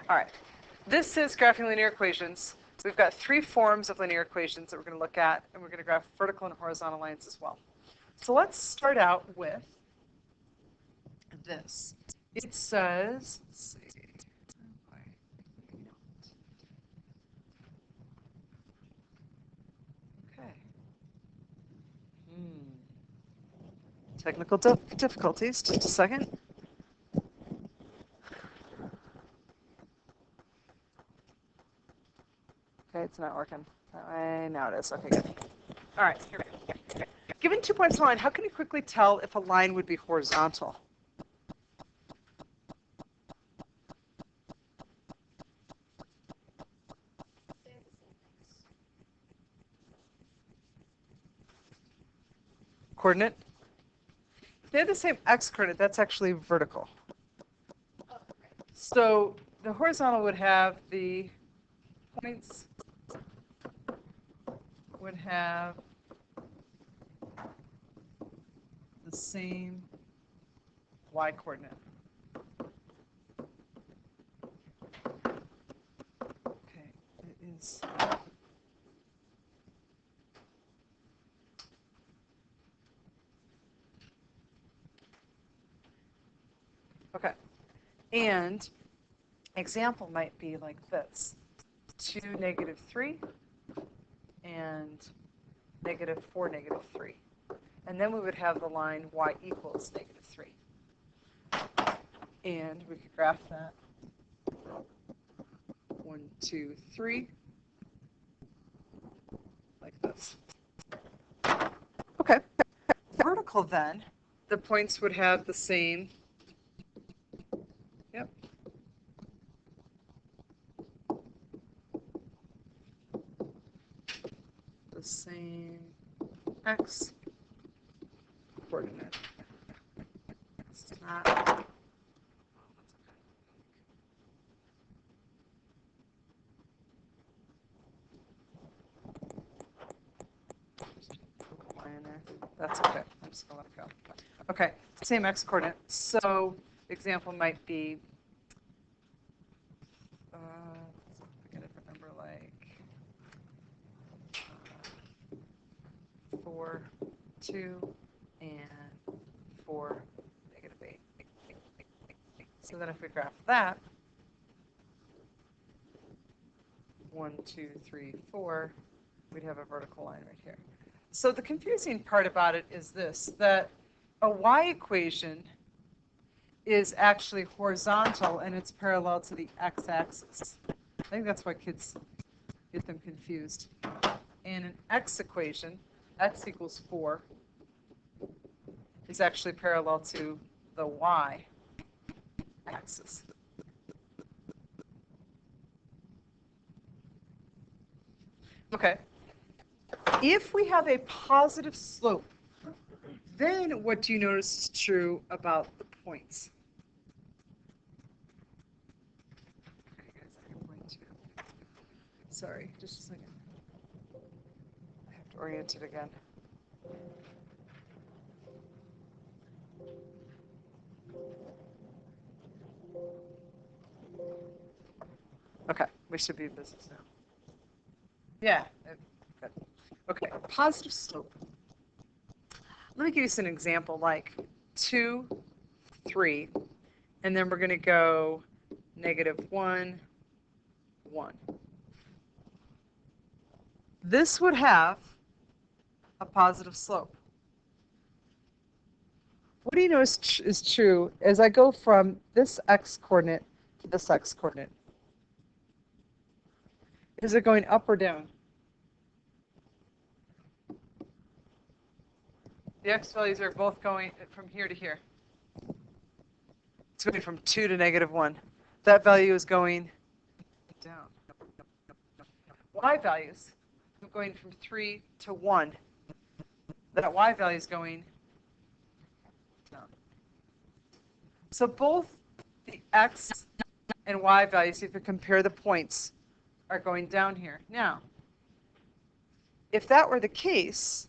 All right. This is graphing linear equations. We've got three forms of linear equations that we're going to look at, and we're going to graph vertical and horizontal lines as well. So let's start out with this. It says, let's see. Okay. Technical difficulties, just a second. Okay, it's not working. Now it is. Okay, good. All right, here we go. Given 2 points on a line, how can you quickly tell if a line would be horizontal? Coordinate? If they have the same x coordinate, that's actually vertical. So the horizontal would have the points would have the same y coordinate. Okay, it is. Okay, and example might be like this: 2, -3, and -4, -3. And then we would have the line y equals -3. And we could graph that. 1, 2, 3, like this. Okay. Vertical then, the points would have the same. Yep. The same x coordinate. It's not. That's okay. I'm just gonna let it go. Okay, same x coordinate. So example might be. I get a different number like 4, 2, and 4, -8. So then if we graph that, 1, 2, 3, 4, we'd have a vertical line right here. So the confusing part about it is this, that a y equation is actually horizontal and it's parallel to the x-axis. I think that's why kids get them confused. And an x equation, x equals 4, is actually parallel to the y-axis. Okay. If we have a positive slope, then what do you notice is true about the points? Okay, guys, I'm going to. Sorry, just a second. I have to orient it again. Okay, we should be in business now. Yeah, good. Okay, positive slope. Let me give you an example, like 2, 3, and then we're going to go -1, 1. This would have a positive slope. What do you know is true as I go from this x coordinate to this x coordinate? Is it going up or down? The x values are both going from here to here. It's going from 2 to -1. That value is going down. Y values are going from 3 to 1. That y value is going down. So both the x and y values, if you compare the points, are going down here. Now, if that were the case,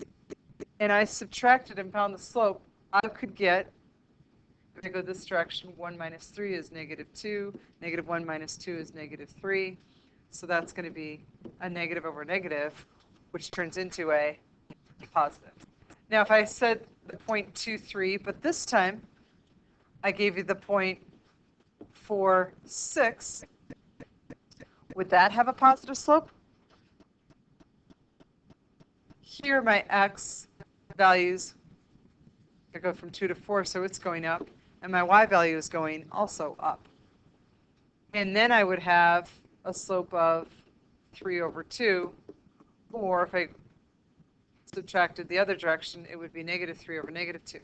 and I subtracted and found the slope, I could get If I go this direction, 1 minus 3 is -2. -1 minus 2 is -3. So that's going to be a negative over negative, which turns into a positive. Now, if I said the 0.23, but this time I gave you the 0.46, would that have a positive slope? Here, my x values, I go from 2 to 4, so it's going up, and my y value is going also up. And then I would have a slope of 3 over 2, or if I subtracted the other direction, it would be -3 over -2.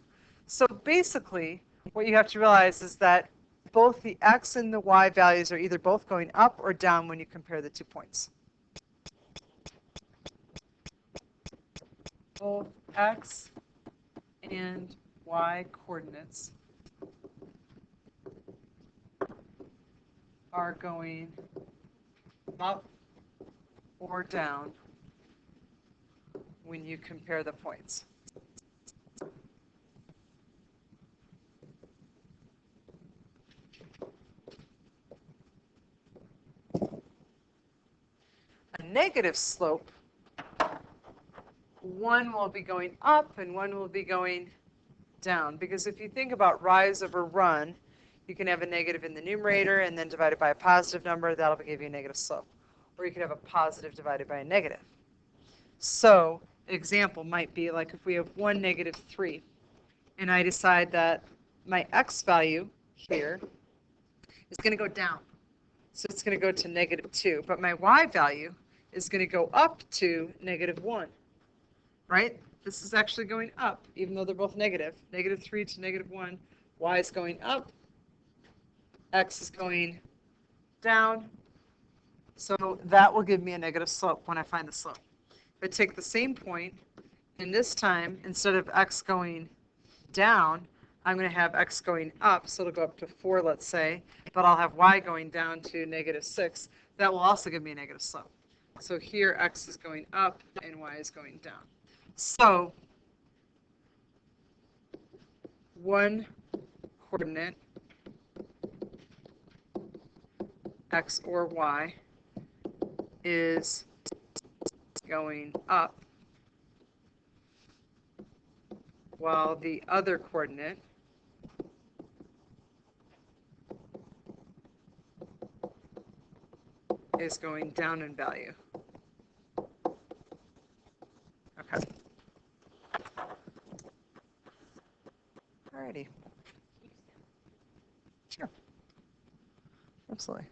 So basically, what you have to realize is that both the x and the y values are either both going up or down when you compare the 2 points. Both x and y coordinates are going up or down when you compare the points. A negative slope, one will be going up and one will be going down. Because if you think about rise over run, you can have a negative in the numerator and then divide it by a positive number. That'll give you a negative slope. Or you could have a positive divided by a negative. So an example might be like if we have 1, -3, and I decide that my x value here is going to go down. So it's going to go to -2. But my y value is going to go up to -1. Right? This is actually going up, even though they're both negative. -3 to -1. Y is going up. X is going down. So that will give me a negative slope when I find the slope. If I take the same point, and this time, instead of x going down, I'm going to have x going up. So it'll go up to 4, let's say. But I'll have y going down to -6. That will also give me a negative slope. So here x is going up and y is going down. So one coordinate, x or y, is going up, while the other coordinate is going down in value. Okay. Alrighty. Sure. Absolutely.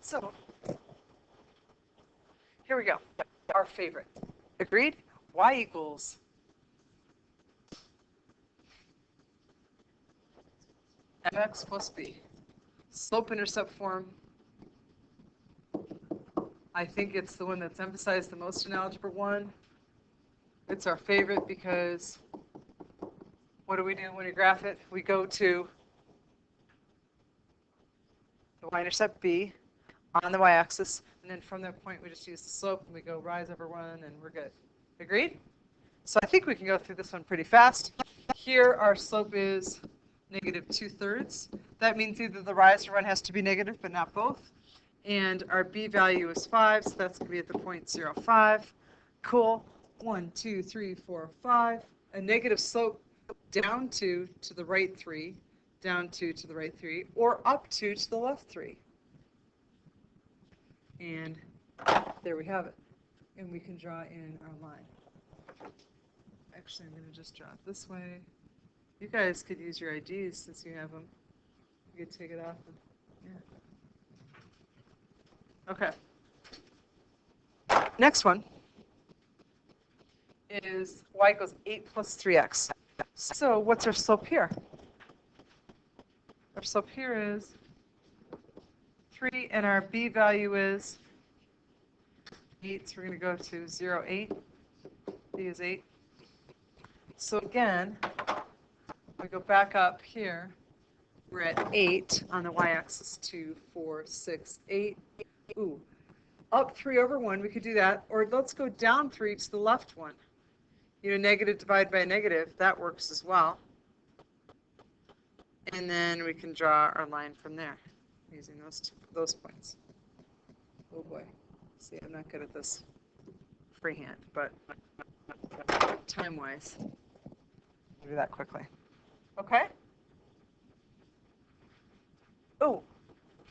So here we go. Our favorite. Agreed? Y equals fx plus b. Slope-intercept form. I think it's the one that's emphasized the most in Algebra 1. It's our favorite because what do we do when we graph it? We go to the y-intercept b on the y-axis, and then from that point we just use the slope and we go rise over 1 and we're good. Agreed? So I think we can go through this one pretty fast. Here our slope is -2/3. That means either the rise or run has to be negative, but not both. And our b value is 5, so that's going to be at the 0.05. Cool. 1, 2, 3, 4, 5. A negative slope down 2 to the right 3, down 2 to the right 3, or up 2 to the left 3. And there we have it. And we can draw in our line. Actually, I'm going to just draw it this way. You guys could use your IDs since you have them. You could take it off. And, yeah. Okay. Next one is y equals 8 plus 3x. So what's our slope here? our slope here is 3, and our b value is 8, so we're going to go to 0, 8. B is 8. So again, we go back up here. We're at 8 on the y-axis, 2, 4, 6, 8. Ooh, up 3 over 1, we could do that. Or let's go down 3 to the left one. You know, negative divided by a negative, that works as well. And then we can draw our line from there using those points. Oh boy. See, I'm not good at this freehand, but time-wise, I'll do that quickly. Okay? Oh,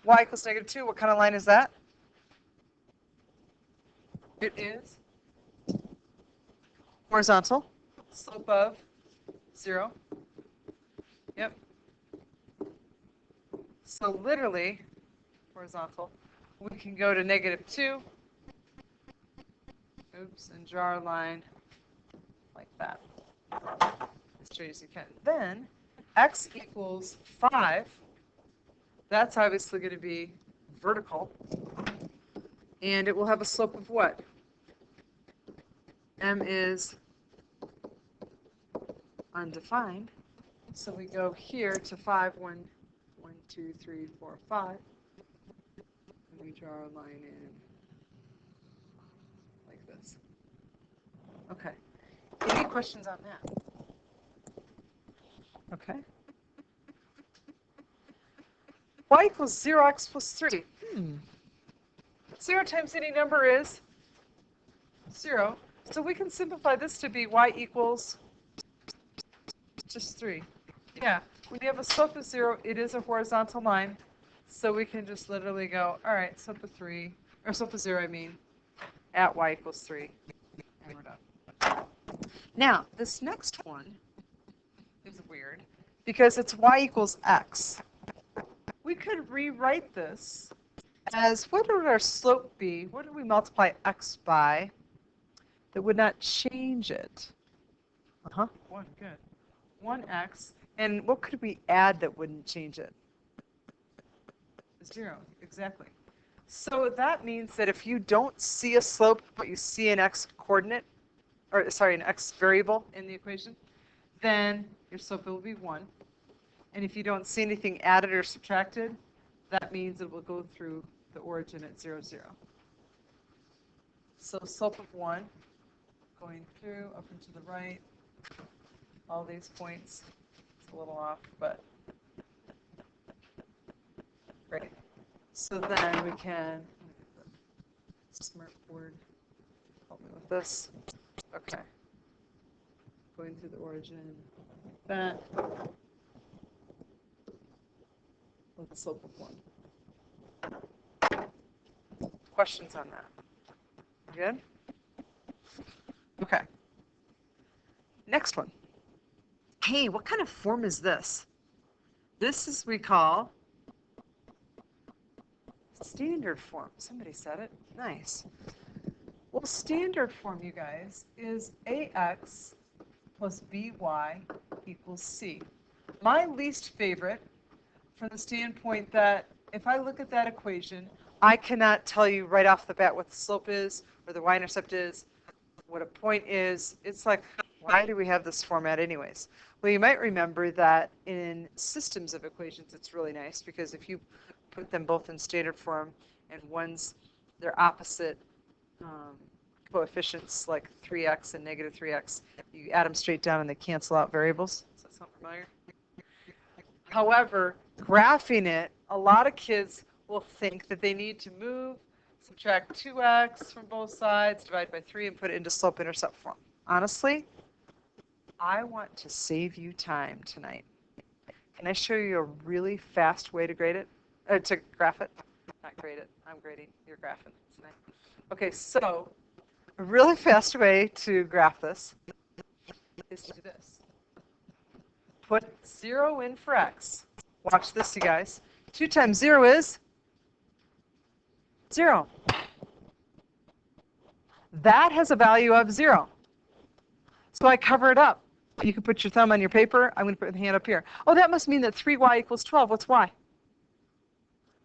y equals -2. What kind of line is that? It is horizontal, slope of 0. Yep. So literally, horizontal, we can go to -2. Oops, and draw our line like that. As straight as you can. Then, x equals 5. That's obviously going to be vertical. And it will have a slope of what? M is undefined. So we go here to 5, 1, 2, 3, 4, 5. And we draw our line in like this. Okay. Any questions on that? Okay. Y equals 0x plus 3. 0 times any number is 0. So we can simplify this to be y equals just 3. Yeah, when you have a slope of 0, it is a horizontal line. So we can just literally go, all right, slope of 3, or slope of 0, I mean, at y equals 3. And we're done. Now, this next one is weird because it's y equals x. We could rewrite this as, what would our slope be? What did we multiply x by that would not change it? 1, good. 1x. And what could we add that wouldn't change it? 0, exactly. So that means that if you don't see a slope, but you see an x coordinate, or sorry, an x variable in the equation, then your slope will be 1. And if you don't see anything added or subtracted, that means it will go through the origin at 0, 0. So slope of 1 going through up and to the right, all these points. It's a little off, but great. So then we can, smart board, help me with this. Okay. Going through the origin like that. With the slope of 1. Questions on that? Good? Okay. Next one. Hey, what kind of form is this? This is, we call standard form. Somebody said it. Nice. Well, standard form, you guys, is ax plus by equals c. My least favorite, from the standpoint that if I look at that equation, I cannot tell you right off the bat what the slope is or the y-intercept is, what a point is. It's like, why do we have this format anyways? Well, you might remember that in systems of equations, it's really nice because if you put them both in standard form and one's their opposite coefficients like 3x and -3x, you add them straight down and they cancel out variables. Does that sound familiar? However, graphing it, a lot of kids will think that they need to move, subtract 2x from both sides, divide by 3, and put it into slope-intercept form. Honestly, I want to save you time tonight. Can I show you a really fast way to grade it? To graph it? Not grade it. I'm grading. You're graphing tonight. Okay, so a really fast way to graph this is to do this. Put 0 in for x. Watch this, you guys. 2 times 0 is 0. That has a value of 0. So I cover it up. You can put your thumb on your paper. I'm going to put the hand up here. Oh, that must mean that 3y equals 12. What's y?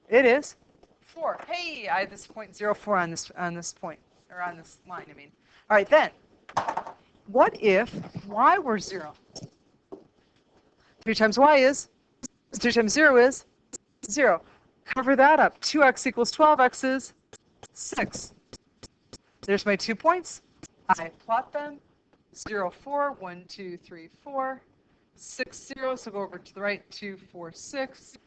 It is 4. Hey, I have this 0.04 on this point, or on this line, I mean. All right, then. What if y were 0? 3 times y is, 3 times 0 is 0. Cover that up. 2x equals 12. X is 6. There's my 2 points. I plot them. 0, 4, 1, 2, 3, 4, 6, 0. So go over to the right, 2, 4, 6.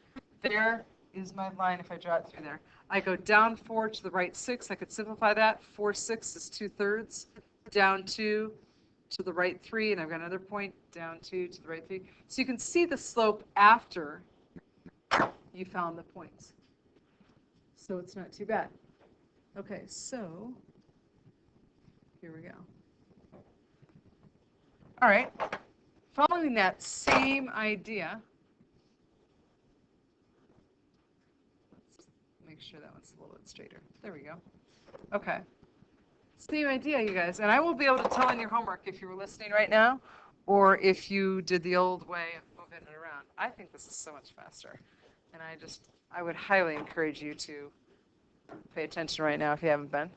There is my line if I draw it through there. I go down 4 to the right 6. I could simplify that. 4, 6 is 2/3. Down 2 to the right 3. And I've got another point. Down 2 to the right 3. So you can see the slope after you found the points. So it's not too bad. Okay, so here we go. All right, following that same idea, let's make sure that one's a little bit straighter. There we go. Okay, same idea, you guys. And I will be able to tell in your homework if you were listening right now or if you did the old way of moving it around. I think this is so much faster. And I would highly encourage you to pay attention right now if you haven't been.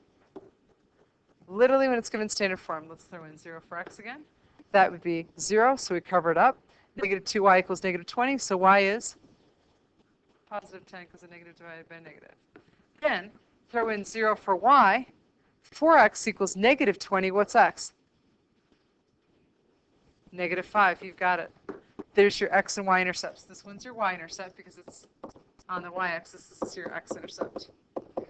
Literally when it's given standard form, let's throw in 0 for x again. That would be 0, so we cover it up. Negative 2y equals negative 20, so y is positive 10 because of negative divided by negative. Then throw in 0 for y. 4x equals negative 20. What's x? Negative 5. You've got it. There's your x and y intercepts. This one's your y intercept because it's on the y-axis. This is your x-intercept.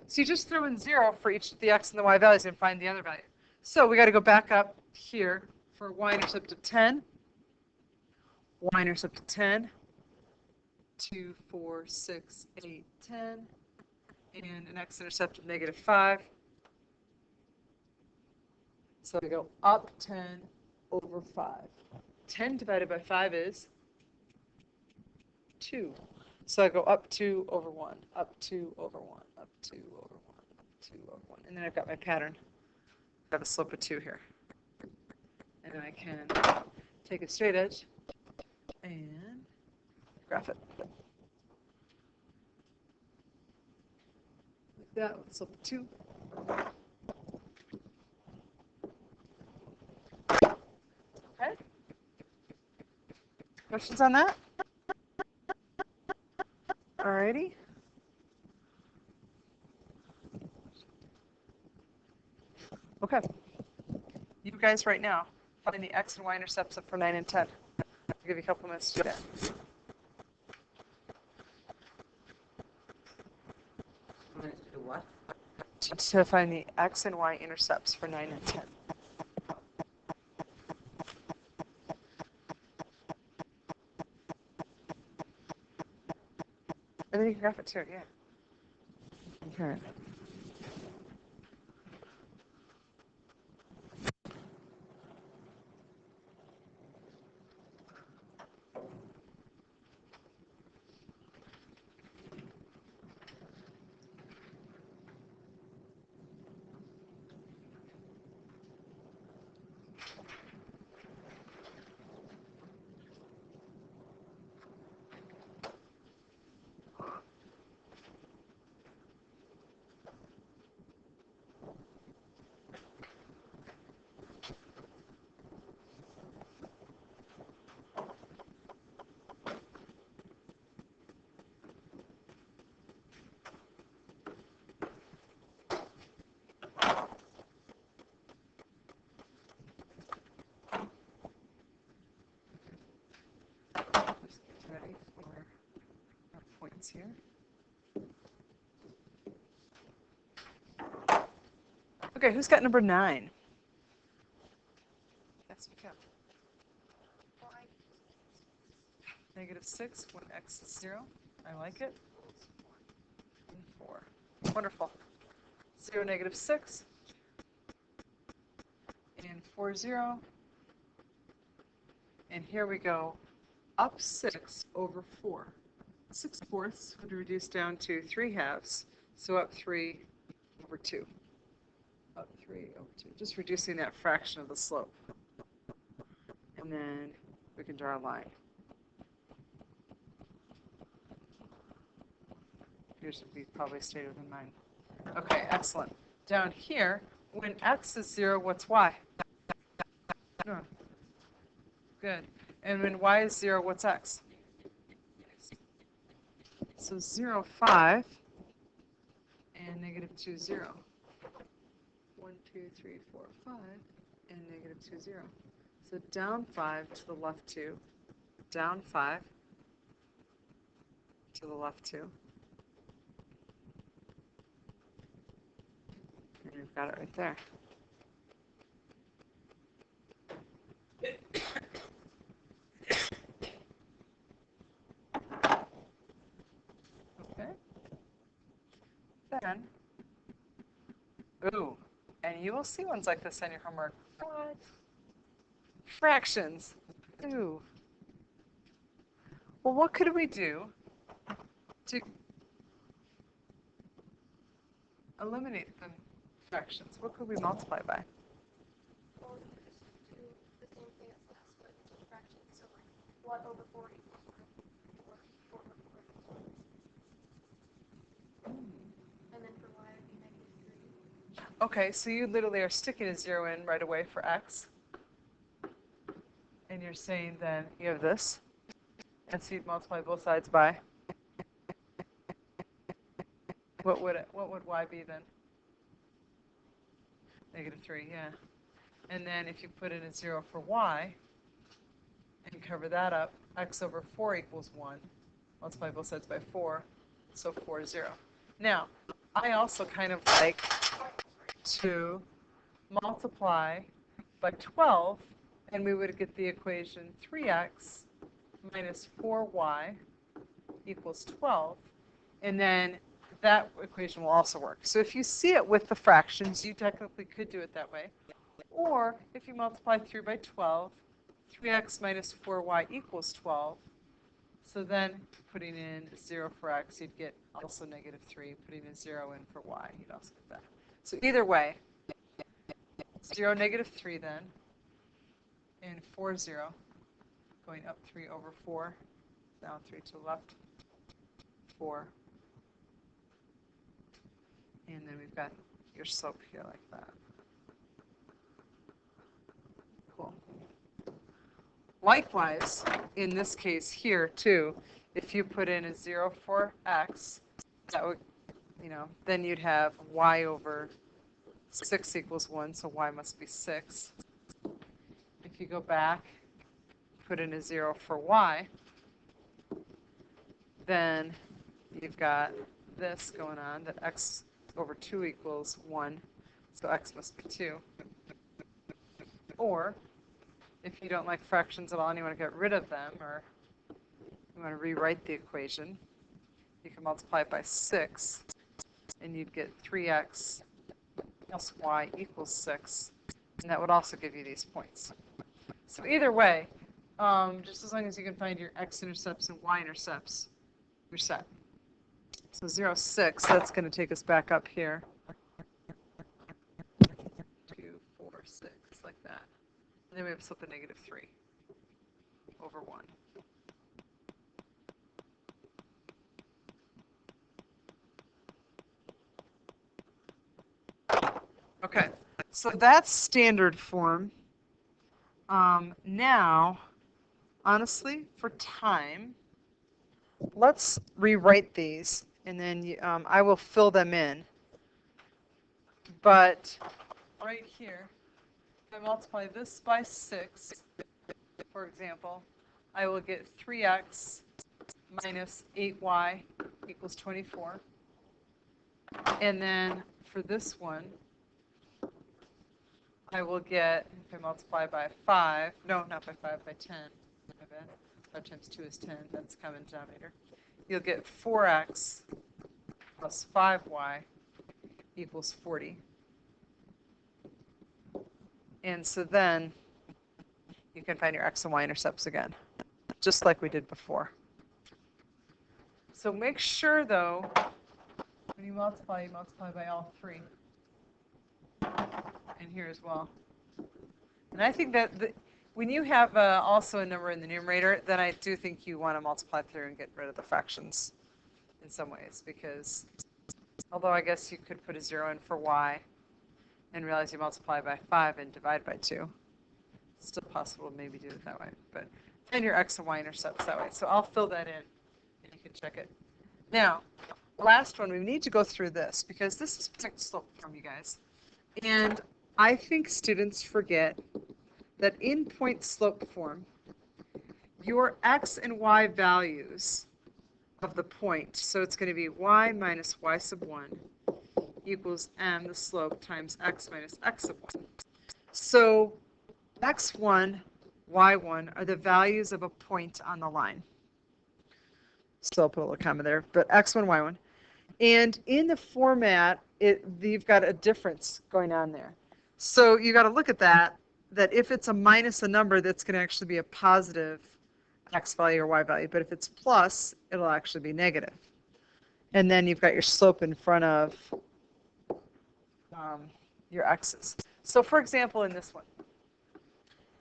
So you just throw in 0 for each of the x and the y values and find the other value. So we got to go back up here for y-intercept of 10. Y-intercept of 10. 2, 4, 6, 8, 10. And an x-intercept of negative 5. So we go up 10 over 5. 10 divided by 5 is 2. So I go up 2 over 1, up 2 over 1, up 2 over 1, up 2 over 1. And then I've got my pattern. I've got a slope of 2 here. And then I can take a straight edge and graph it. Like that, with a slope of 2. Okay? Questions on that? Alrighty. Okay. You guys right now, find the x and y intercepts up for 9 and 10. I'll give you a couple minutes to do that. Do what? To find the x and y intercepts for 9 and 10. And then you can graph it too, yeah. Okay. Ready for our points here. Okay, who's got number 9? Yes, we can. Negative 6 when x is 0. I like it. And 4. Wonderful. 0, negative 6. And 4, 0. And here we go. Up 6 over 4. 6/4 would reduce down to 3/2. So up 3 over 2. Up 3 over 2. Just reducing that fraction of the slope. And then we can draw a line. Yours would be probably straighter than mine. Okay, excellent. Down here, when x is 0, what's y? Oh, good. And when y is 0, what's x? So 0, 5, and negative 2, 0. 1, 2, 3, 4, 5, and negative 2, 0. So down 5 to the left 2, down 5 to the left 2. And we've got it right there. Okay. Then, ooh, and you will see ones like this on your homework. What? Fractions. Ooh. Well, what could we do to eliminate the fractions? What could we multiply by? Well, we could just do the same thing as last, but in fractions. So like 1 over 4 equals 1, or 4 over 4 equals 1. And then for y, it would be negative 3. Okay, so you literally are sticking a 0 in right away for x. And you're saying then you have this. And so you'd multiply both sides by. What would y be then? Negative 3, yeah. And then if you put in a 0 for y, and cover that up, x over 4 equals 1. Multiply both sides by 4, so 4 is 0. Now, I also kind of like to multiply by 12, and we would get the equation 3x minus 4y equals 12. And then that equation will also work. So if you see it with the fractions, you technically could do it that way. Or if you multiply through by 12, 3x minus 4y equals 12. So then putting in 0 for x, you'd get also negative 3. Putting a 0 in for y, you'd also get that. So either way, 0, negative 3 then, and 4, 0, going up 3 over 4, down 3 to the left, 4. And then we've got your slope here like that. Cool. Likewise, in this case here too, if you put in a 0 for x, that would, then you'd have y over 6 equals 1, so y must be 6. If you go back, put in a 0 for y, then you've got this going on, that x over 2 equals 1, so x must be 2. Or, if you don't like fractions at all and you want to get rid of them, or you want to rewrite the equation, you can multiply it by 6, and you'd get 3x plus y equals 6, and that would also give you these points. So either way, just as long as you can find your x-intercepts and y-intercepts, you're set. So 0, 6, that's going to take us back up here. 2, 4, 6, like that. And then we have slope of negative 3 over 1. Okay, so that's standard form. Now, honestly, for time, let's rewrite these, and then I will fill them in. But right here, if I multiply this by 6, for example, I will get 3x minus 8y equals 24. And then for this one, I will get, if I multiply by 5, no, not by 5, by 10. My bad. 5 times 2 is 10. That's common denominator. You'll get 4x plus 5y equals 40. And so then you can find your x and y intercepts again, just like we did before. So make sure, though, when you multiply by all 3. And here as well. And I think that when you have also a number in the numerator, then I do think you want to multiply through and get rid of the fractions in some ways, because although I guess you could put a 0 in for y and realize you multiply by 5 and divide by 2. It's still possible to maybe do it that way, but find your x and y intercepts that way. So I'll fill that in and you can check it. Now, last one, we need to go through this because this is point slope form, you guys. And I think students forget that in point slope form, your x and y values of the point, so it's going to be y minus y sub 1 equals m, the slope, times x minus x sub 1. So x1, y1 are the values of a point on the line. So I'll put a little comma there, but x1, y1. And in the format, you've got a difference going on there. So you got to look at that if it's a minus a number, that's going to actually be a positive x value or y value. But if it's plus, it'll actually be negative. And then you've got your slope in front of your x's. So for example, in this one,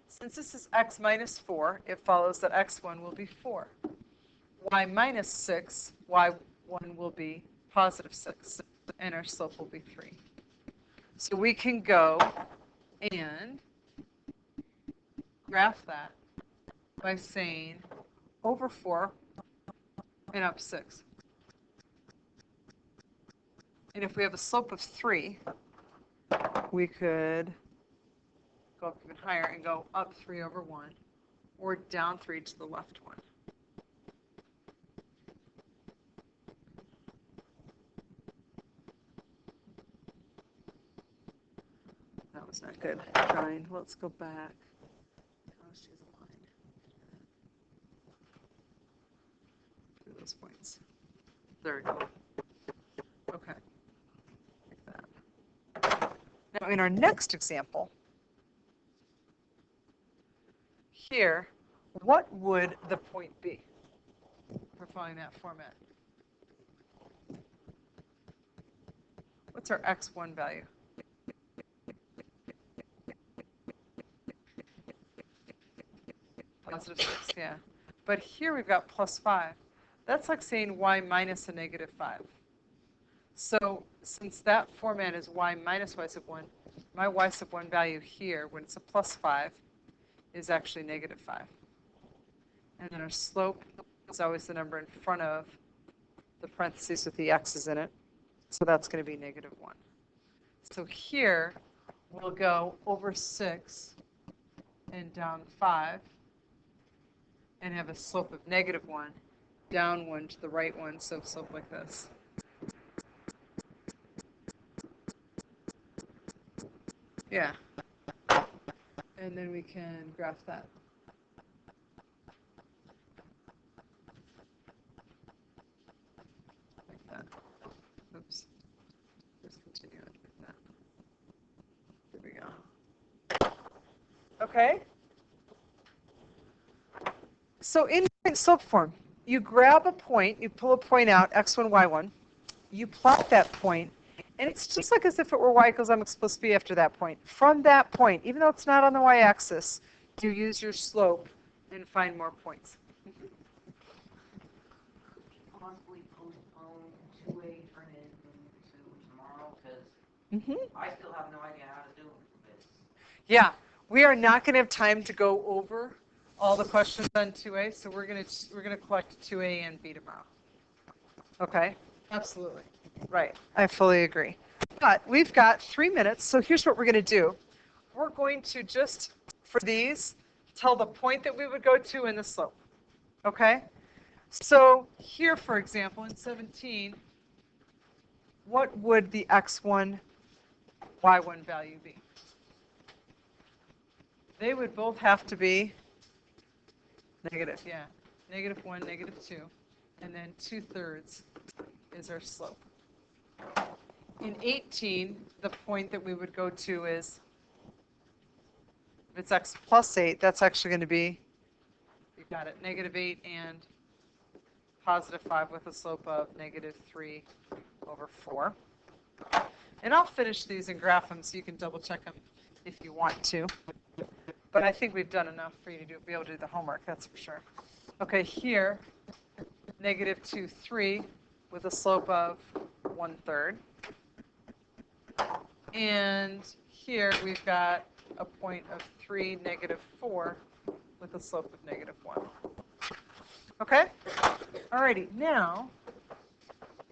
since this is x minus 4, it follows that x1 will be 4. Y minus 6, y1 will be positive 6, and our slope will be 3. So we can go and graph that by saying over 4 and up 6. And if we have a slope of 3, we could go up even higher and go up 3 over 1, or down 3 to the left 1. That was not good drawing. Let's go back. Let's choose a line through those points. There we go. Okay. Like that. Now, in our next example, here, what would the point be? We're following that format. What's our x1 value? Positive 6, yeah. But here we've got plus 5. That's like saying y minus a negative 5. So since that format is y minus y sub 1, my y sub 1 value here, when it's a plus 5, is actually negative 5. And then our slope is always the number in front of the parentheses with the x's in it. So that's going to be negative 1. So here we'll go over 6 and down 5 and have a slope of negative 1, down 1 to the right 1, so slope like this. Yeah. And then we can graph that. Like that. Oops. Just continue it like that. There we go. Okay. So in slope form, you grab a point, you pull a point out, x1, y1, you plot that point, and it's just like as if it were y equals mx plus b after that point. From that point, even though it's not on the y-axis, you use your slope and find more points. Possibly postpone 2A turn it into tomorrow, because I still have no idea how to do this. Yeah, we are not going to have time to go over all the questions on 2A, so we're going to collect 2A and B tomorrow. Okay? Absolutely. Right. I fully agree. But we've got 3 minutes, so here's what we're going to do. We're going to just, for these, tell the point that we would go to and the slope. Okay? So here, for example, in 17, what would the x1, y1 value be? They would both have to be negative, yeah. Negative 1, negative 2. And then 2/3 is our slope. In 18, the point that we would go to is, if it's x plus 8, that's actually going to be, you got it, negative 8 and positive 5 with a slope of negative 3 over 4. And I'll finish these and graph them so you can double check them if you want to. But but I think we've done enough for you to be able to do the homework, that's for sure. Okay, here, -2, 3 with a slope of 1/3. And here we've got a point of 3, -4 with a slope of -1. Okay? Alrighty, now